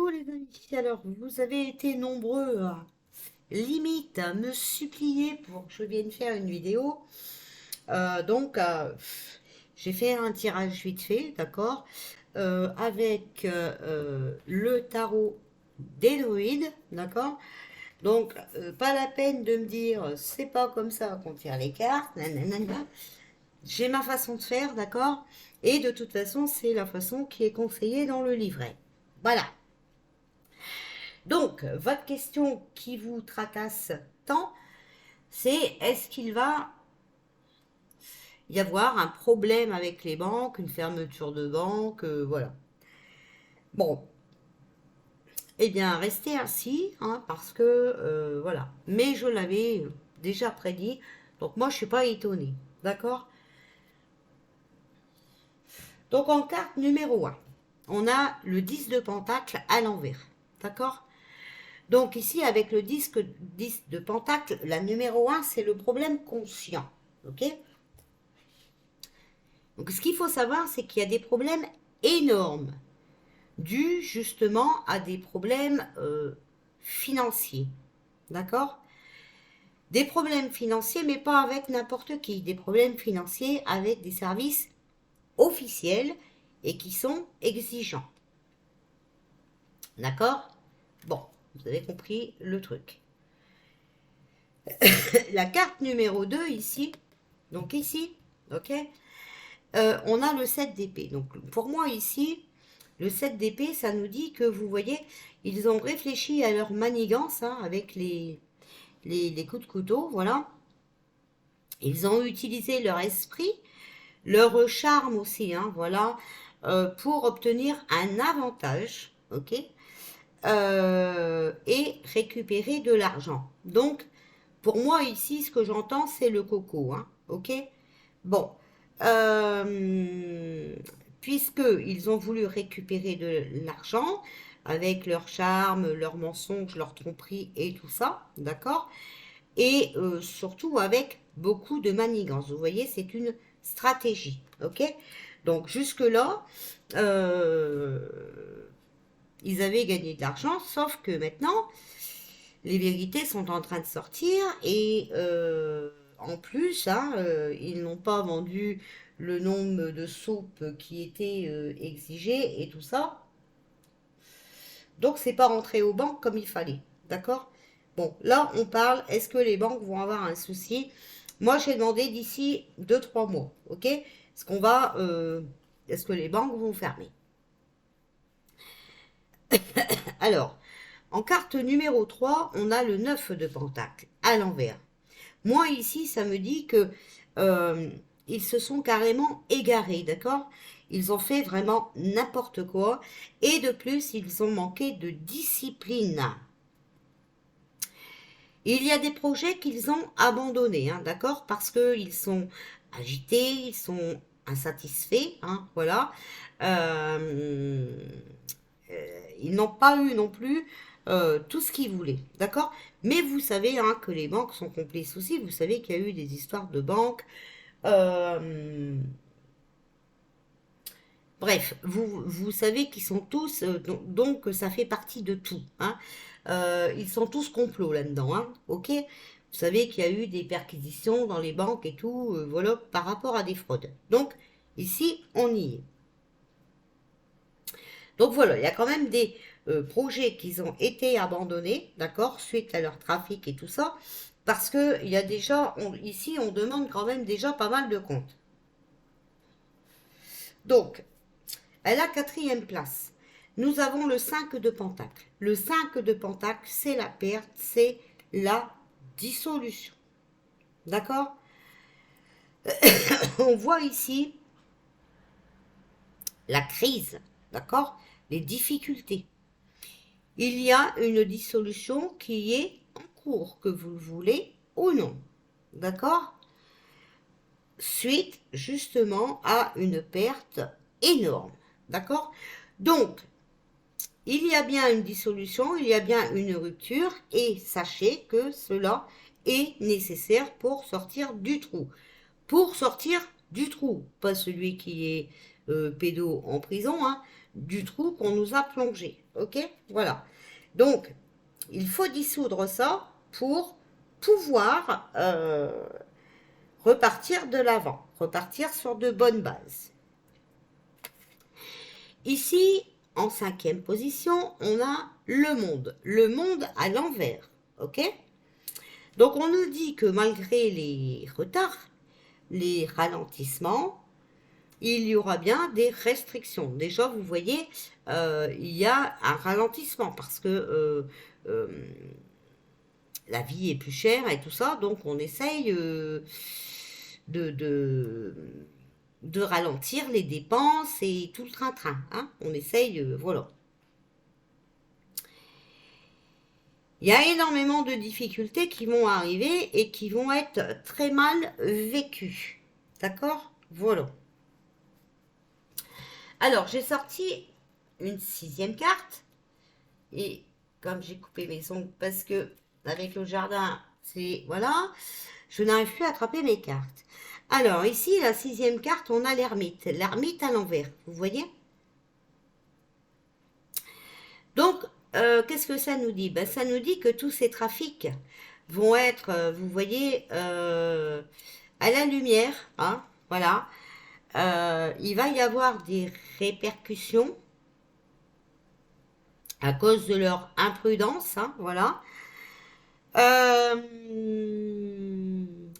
Coucou les amis, alors vous avez été nombreux limite à me supplier pour que je vienne faire une vidéo. Donc j'ai fait un tirage vite fait, d'accord, avec le tarot des druides, d'accord. Donc pas la peine de me dire c'est pas comme ça qu'on tire les cartes, nanana. J'ai ma façon de faire, d'accord, et de toute façon c'est la façon qui est conseillée dans le livret. Voilà. Donc, votre question qui vous tracasse tant, c'est est-ce qu'il va y avoir un problème avec les banques, une fermeture de banque, voilà. Bon, eh bien, restez ainsi, hein, parce que, voilà. Mais je l'avais déjà prédit, donc moi, je ne suis pas étonnée, d'accord. Donc, en carte numéro un, on a le 10 de pentacle à l'envers, d'accord. Donc ici, avec le 10 de pentacle, la numéro un, c'est le problème conscient. Ok. Donc ce qu'il faut savoir, c'est qu'il y a des problèmes énormes, dus justement à des problèmes financiers. D'accord. Des problèmes financiers, mais pas avec n'importe qui. Des problèmes financiers avec des services officiels et qui sont exigeants. D'accord. Bon, vous avez compris le truc. La carte numéro 2 ici, donc ici, ok, on a le 7 d'épée. Donc pour moi ici, le 7 d'épée, ça nous dit que vous voyez, ils ont réfléchi à leur manigance hein, avec les coups de couteau, voilà. Ils ont utilisé leur esprit, leur charme aussi, hein, voilà, pour obtenir un avantage, ok, et récupérer de l'argent. Donc, pour moi ici, ce que j'entends, c'est le coco, hein, ok. Bon, euh, puisqu'ils ont voulu récupérer de l'argent avec leur charme, leurs mensonges, leur tromperie et tout ça, d'accord. Et surtout avec beaucoup de manigance. Vous voyez, c'est une stratégie, ok. Donc jusque-là, euh, ils avaient gagné de l'argent, sauf que maintenant, les vérités sont en train de sortir et en plus, hein, ils n'ont pas vendu le nombre de soupes qui était exigé et tout ça. Donc c'est pas rentré aux banques comme il fallait. D'accord. Bon, là on parle, est-ce que les banques vont avoir un souci? Moi j'ai demandé d'ici 2 3 mois, ok. Est-ce que les banques vont fermer? Alors, en carte numéro 3, on a le 9 de pentacle à l'envers. Moi, ici, ça me dit que ils se sont carrément égarés, d'accord. Ils ont fait vraiment n'importe quoi. Et de plus, ils ont manqué de discipline. Il y a des projets qu'ils ont abandonnés, hein, d'accord, parce qu'ils sont agités, ils sont insatisfaits, hein, voilà. Euh, ils n'ont pas eu non plus tout ce qu'ils voulaient, d'accord. Mais vous savez hein, que les banques sont complices aussi. Vous savez qu'il y a eu des histoires de banques. Euh, Bref, vous savez qu'ils sont tous, donc ça fait partie de tout. Hein. Ils sont tous complots là-dedans, hein, ok. Vous savez qu'il y a eu des perquisitions dans les banques et tout, voilà, par rapport à des fraudes. Donc, ici, on y est. Donc voilà, il y a quand même des projets qui ont été abandonnés, d'accord, suite à leur trafic et tout ça, parce que il y a déjà, ici, on demande quand même déjà pas mal de comptes. Donc, à la quatrième place, nous avons le 5 de pentacle. Le 5 de pentacle, c'est la perte, c'est la dissolution. D'accord. On voit ici la crise, d'accord, les difficultés. Il y a une dissolution qui est en cours, que vous le voulez ou non. D'accord. Suite justement à une perte énorme. D'accord. Donc, il y a bien une dissolution, il y a bien une rupture, et sachez que cela est nécessaire pour sortir du trou. Pour sortir du trou, pas celui qui est pédo en prison, hein, du trou qu'on nous a plongé. Ok? Voilà. Donc, il faut dissoudre ça pour pouvoir repartir de l'avant, repartir sur de bonnes bases. Ici, en cinquième position, on a le monde à l'envers. Ok? Donc on nous dit que malgré les retards, les ralentissements, il y aura bien des restrictions. Déjà, vous voyez, il y a un ralentissement parce que la vie est plus chère et tout ça, donc on essaye de, de, de ralentir les dépenses et tout le train-train. Hein. On essaye, voilà. Il y a énormément de difficultés qui vont arriver et qui vont être très mal vécues. D'accord? Voilà. Alors, j'ai sorti une sixième carte. Et comme j'ai coupé mes ongles parce que avec le jardin, c'est... Voilà. Je n'arrive plus à attraper mes cartes. Alors, ici, la sixième carte, on a l'ermite. L'ermite à l'envers. Vous voyez? Donc, qu'est-ce que ça nous dit? Ben, ça nous dit que tous ces trafics vont être, vous voyez, à la lumière. Hein, voilà. Il va y avoir des répercussions à cause de leur imprudence. Hein, voilà.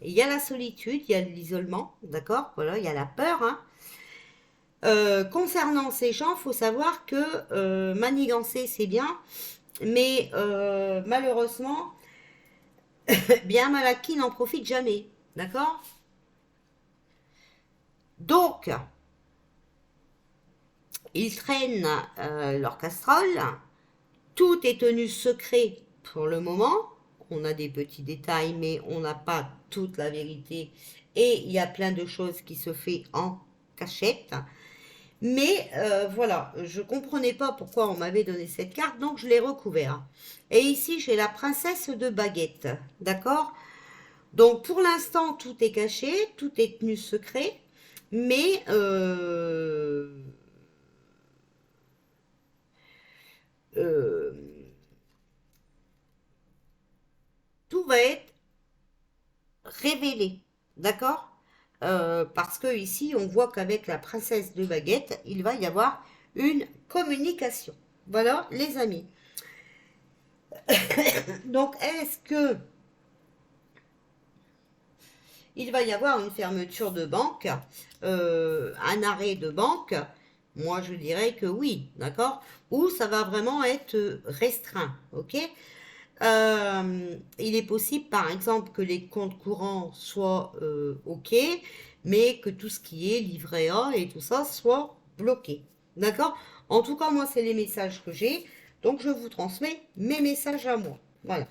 Il y a la solitude, il y a l'isolement, d'accord? Voilà, il y a la peur. Hein. Concernant ces gens, il faut savoir que manigancer, c'est bien, mais malheureusement, bien mal acquis n'en profite jamais, d'accord? Donc, ils traînent leur casserole, tout est tenu secret pour le moment, on a des petits détails, mais on n'a pas toute la vérité, et il y a plein de choses qui se font en cachette. Mais voilà, je comprenais pas pourquoi on m'avait donné cette carte, donc je l'ai recouvert. Et ici, j'ai la princesse de baguette, d'accord? Donc pour l'instant, tout est caché, tout est tenu secret, mais euh, tout va être révélé, d'accord? Parce que ici, on voit qu'avec la princesse de baguette, il va y avoir une communication. Voilà, les amis. Donc, est-ce que il va y avoir une fermeture de banque, un arrêt de banque? Moi, je dirais que oui, d'accord? Ou ça va vraiment être restreint, ok? Il est possible, par exemple, que les comptes courants soient ok, mais que tout ce qui est livret A et tout ça soit bloqué, d'accord? En tout cas, moi, c'est les messages que j'ai, donc je vous transmets mes messages à moi. Voilà.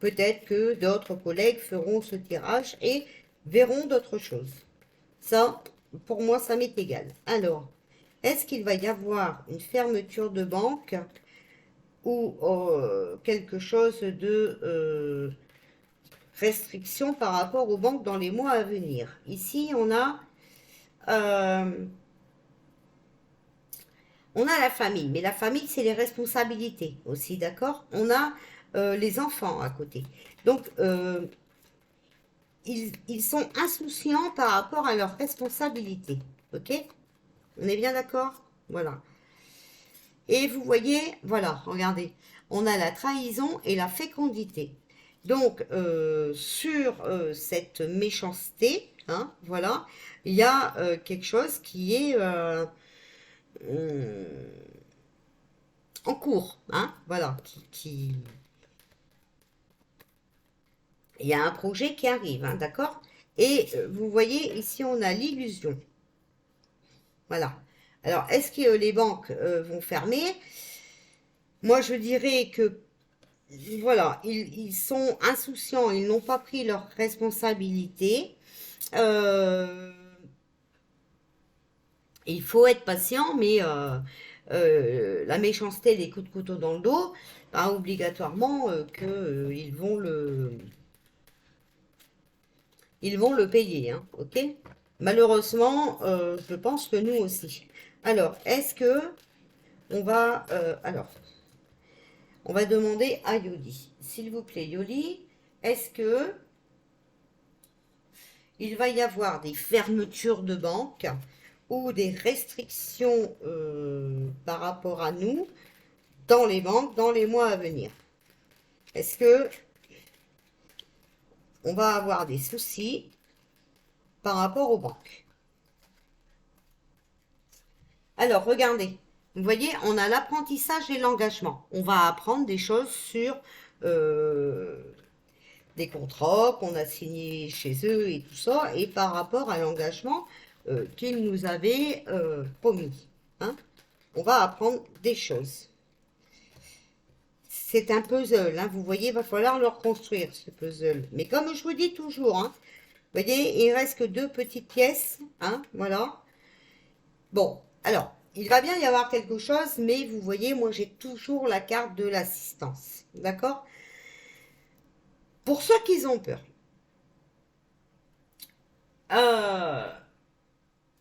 Peut-être que d'autres collègues feront ce tirage et verront d'autres choses. Ça, pour moi, ça m'est égal. Alors, est-ce qu'il va y avoir une fermeture de banque ou quelque chose de restriction par rapport aux banques dans les mois à venir? Ici, euh, on a la famille, mais la famille, c'est les responsabilités aussi, d'accord? On a les enfants à côté. Donc, ils sont insouciants par rapport à leurs responsabilités. Ok? On est bien d'accord? Voilà. Et vous voyez, voilà, regardez, on a la trahison et la fécondité. Donc, sur cette méchanceté, hein, voilà, il y a quelque chose qui est hum, en cours, hein, voilà, il y a un projet qui arrive, hein, d'accord? Et vous voyez, ici, on a l'illusion. Voilà. Alors, est-ce que les banques vont fermer? Moi, je dirais que, voilà, ils sont insouciants, ils n'ont pas pris leurs responsabilités. Euh, il faut être patient, mais la méchanceté, les coups de couteau dans le dos, bah, obligatoirement qu'ils vont le payer, hein, ok? Malheureusement, je pense que nous aussi. Alors, est-ce que on va demander à Yoli. S'il vous plaît, Yoli, est-ce que il va y avoir des fermetures de banques ou des restrictions par rapport à nous dans les banques dans les mois à venir? Est-ce que on va avoir des soucis par rapport aux banques? Alors, regardez. Vous voyez, on a l'apprentissage et l'engagement. On va apprendre des choses sur euh, des contrats qu'on a signés chez eux et tout ça, et par rapport à l'engagement qu'ils nous avaient promis. Hein. On va apprendre des choses. C'est un puzzle, hein. Vous voyez, il va falloir le reconstruire, ce puzzle. Mais comme je vous dis toujours, hein, vous voyez, il reste que 2 petites pièces. Hein, voilà. Bon, alors, il va bien y avoir quelque chose, mais vous voyez, moi j'ai toujours la carte de l'assistance. D'accord? Pour ceux qui ont peur, euh,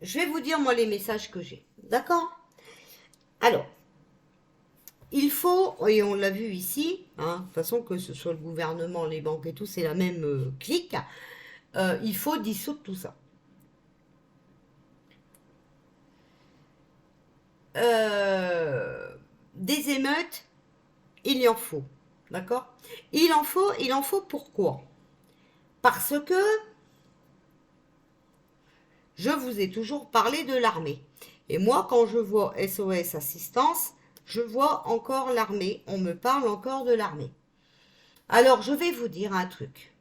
je vais vous dire moi les messages que j'ai. D'accord? Alors, il faut, et on l'a vu ici, hein, de toute façon que ce soit le gouvernement, les banques et tout, c'est la même clique, il faut dissoudre tout ça. Des émeutes, il y en faut. D'accord? Il en faut pourquoi? Parce que je vous ai toujours parlé de l'armée. Et moi, quand je vois SOS Assistance, je vois encore l'armée. On me parle encore de l'armée. Alors, je vais vous dire un truc.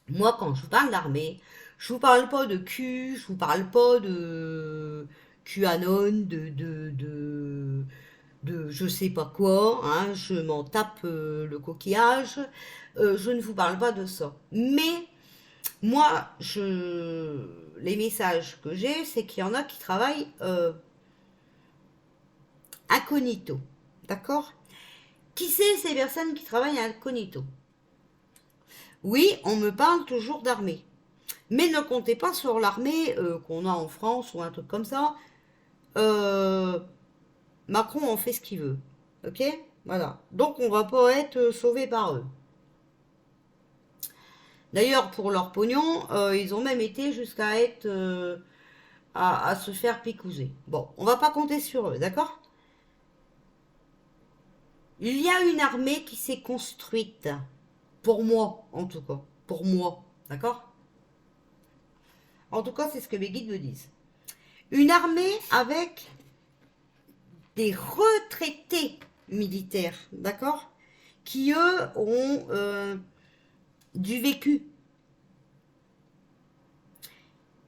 Moi, quand je vous parle d'armée, je vous parle pas de Q, je vous parle pas de QAnon, de je sais pas quoi, hein, je m'en tape le coquillage, je ne vous parle pas de ça. Mais moi, les messages que j'ai, c'est qu'il y en a qui travaillent incognito. D'accord? Qui c'est ces personnes qui travaillent incognito? Oui, on me parle toujours d'armée. Mais ne comptez pas sur l'armée qu'on a en France ou un truc comme ça. Euh, Macron en fait ce qu'il veut. Ok? Voilà. Donc on va pas être sauvé par eux. D'ailleurs, pour leur pognon, ils ont même été jusqu'à être à se faire picouser. Bon, on va pas compter sur eux, d'accord? Il y a une armée qui s'est construite, pour moi en tout cas, pour moi, d'accord? En tout cas, c'est ce que mes guides me disent. Une armée avec des retraités militaires, d'accord? Qui eux ont du vécu.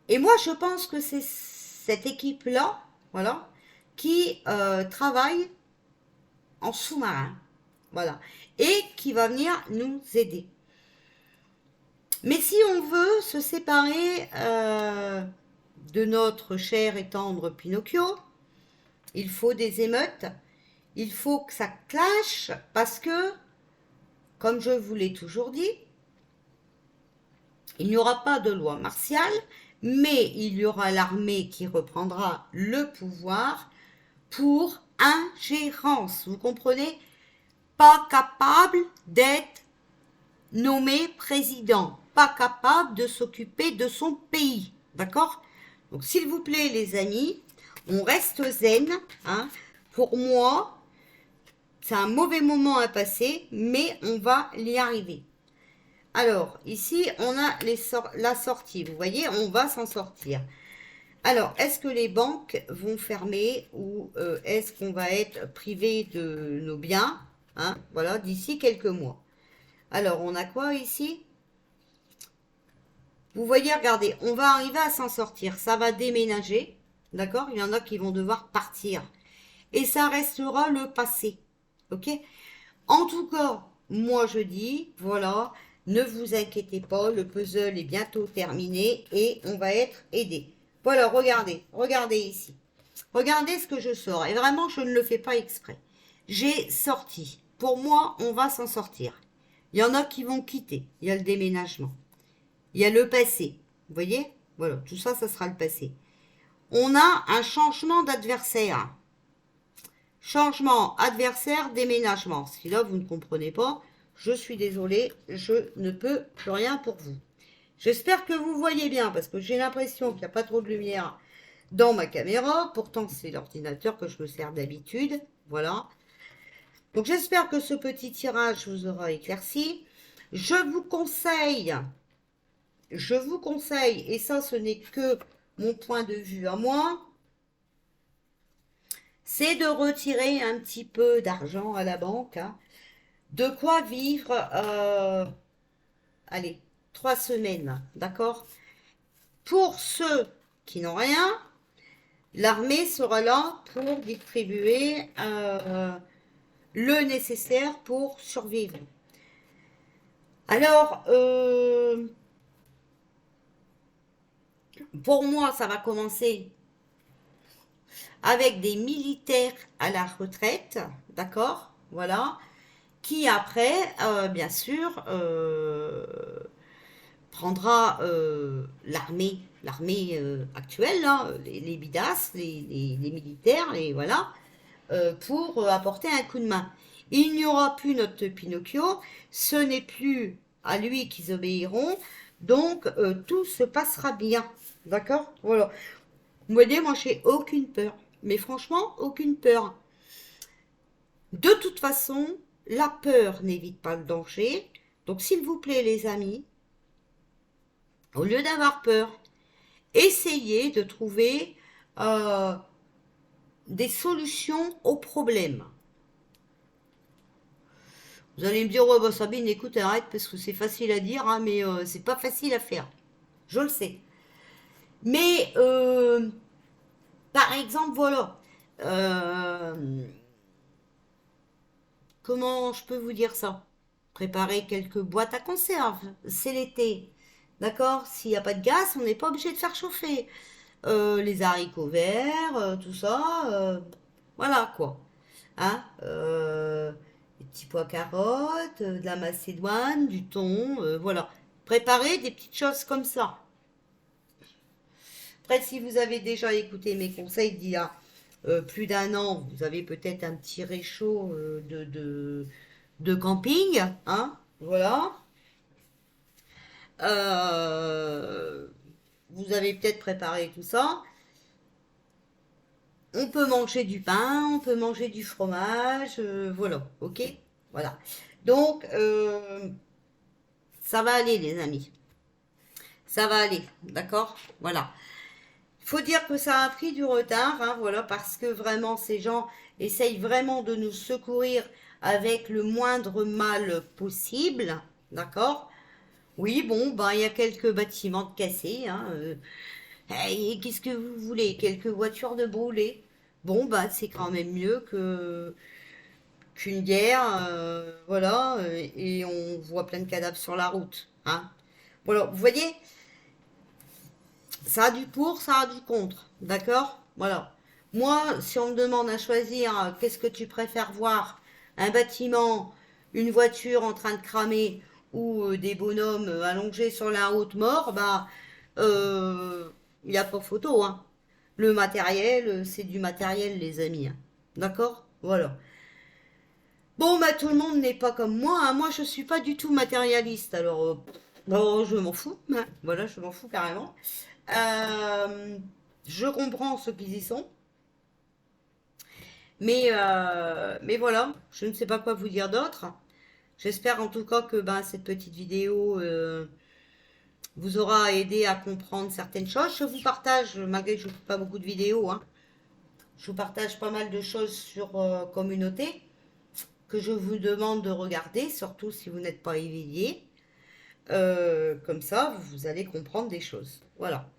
Et moi, je pense que c'est cette équipe-là, voilà, qui travaille en sous-marin, voilà, et qui va venir nous aider. Mais si on veut se séparer de notre cher et tendre Pinocchio, il faut des émeutes, il faut que ça clash, parce que, comme je vous l'ai toujours dit, il n'y aura pas de loi martiale, mais il y aura l'armée qui reprendra le pouvoir pour ingérence. Vous comprenez? Pas capable d'être nommé président, pas capable de s'occuper de son pays. D'accord? Donc s'il vous plaît les amis, on reste zen. Hein. Pour moi, c'est un mauvais moment à passer, mais on va y arriver. Alors, ici, on a la sortie. Vous voyez, on va s'en sortir. Alors, est-ce que les banques vont fermer ou est-ce qu'on va être privé de nos biens? Hein, voilà, d'ici quelques mois. Alors, on a quoi ici? Vous voyez, regardez, on va arriver à s'en sortir. Ça va déménager, d'accord? Il y en a qui vont devoir partir. Et ça restera le passé, ok? En tout cas, moi je dis, voilà, ne vous inquiétez pas, le puzzle est bientôt terminé et on va être aidé. Voilà, regardez, regardez ici. Regardez ce que je sors. Et vraiment, je ne le fais pas exprès. J'ai sorti. Pour moi, on va s'en sortir. Il y en a qui vont quitter. Il y a le déménagement. Il y a le passé. Vous voyez? Voilà, tout ça, ça sera le passé. On a un changement d'adversaire. Changement, adversaire, déménagement. Si là, vous ne comprenez pas, je suis désolée, je ne peux plus rien pour vous. J'espère que vous voyez bien, parce que j'ai l'impression qu'il n'y a pas trop de lumière dans ma caméra. Pourtant, c'est l'ordinateur que je me sers d'habitude. Voilà. Donc, j'espère que ce petit tirage vous aura éclairci. Je vous conseille, et ça, ce n'est que mon point de vue à moi, c'est de retirer un petit peu d'argent à la banque, hein. De quoi vivre, allez, 3 semaines, d'accord? Pour ceux qui n'ont rien, l'armée sera là pour distribuer le nécessaire pour survivre. Alors, pour moi, ça va commencer avec des militaires à la retraite, d'accord? Voilà. Qui après, bien sûr, prendra l'armée actuelle, hein, les bidas, les militaires, et voilà, pour apporter un coup de main. Il n'y aura plus notre Pinocchio, ce n'est plus à lui qu'ils obéiront, donc tout se passera bien. D'accord? Voilà. Vous voyez, moi j'ai aucune peur. Mais franchement, aucune peur. De toute façon, la peur n'évite pas le danger. Donc s'il vous plaît les amis, au lieu d'avoir peur, essayez de trouver euh, des solutions aux problèmes. Vous allez me dire, ouais, bah, Sabine, écoute, arrête, parce que c'est facile à dire, hein, mais c'est pas facile à faire. Je le sais. Mais, par exemple, voilà. Euh, Comment je peux vous dire ça? Préparer quelques boîtes à conserve. C'est l'été. D'accord? S'il n'y a pas de gaz, on n'est pas obligé de faire chauffer. Les haricots verts, tout ça. Voilà quoi. Hein? Des petits pois carottes, de la macédoine, du thon, voilà. Préparer des petites choses comme ça. Après, si vous avez déjà écouté mes conseils d'il y a plus d'un an, vous avez peut-être un petit réchaud de camping, hein, voilà. Euh, Vous avez peut-être préparé tout ça. On peut manger du pain, on peut manger du fromage, voilà, ok? Voilà. Donc, ça va aller, les amis. Ça va aller, d'accord? Voilà. Il faut dire que ça a pris du retard, hein, voilà, parce que vraiment, ces gens essayent vraiment de nous secourir avec le moindre mal possible, d'accord? Oui, bon, ben, il y a quelques bâtiments de cassés, hein, et qu'est-ce que vous voulez? Quelques voitures de brûlées. Bon, bah, c'est quand même mieux que qu'une guerre, voilà, et on voit plein de cadavres sur la route, hein. Voilà, vous voyez, ça a du pour, ça a du contre, d'accord? Voilà. Moi, si on me demande à choisir, qu'est-ce que tu préfères voir? Un bâtiment, une voiture en train de cramer ou des bonhommes allongés sur la route morts, bah, euh, il n'y a pas photo, hein. Le matériel, c'est du matériel, les amis, hein. D'accord? Voilà. Bon, bah, tout le monde n'est pas comme moi, hein. Moi, je suis pas du tout matérialiste, alors, bon, je m'en fous, hein. Voilà, je m'en fous carrément. Euh, je comprends ceux qui y sont, mais voilà, je ne sais pas quoi vous dire d'autre. J'espère en tout cas que ben, cette petite vidéo vous aura aidé à comprendre certaines choses. Je vous partage, malgré que je ne fais pas beaucoup de vidéos, hein, je vous partage pas mal de choses sur communauté que je vous demande de regarder, surtout si vous n'êtes pas éveillé. Comme ça, vous allez comprendre des choses. Voilà.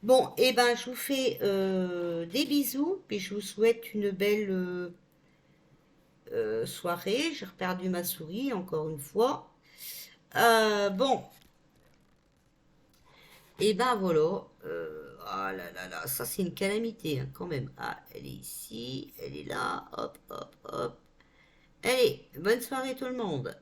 Bon, et ben, je vous fais des bisous, puis je vous souhaite une belle soirée. J'ai reperdu ma souris encore une fois. Bon, et ben voilà. Ah là là là, ça c'est une calamité hein, quand même. Ah, elle est ici, elle est là, hop, hop, hop. Allez, bonne soirée tout le monde.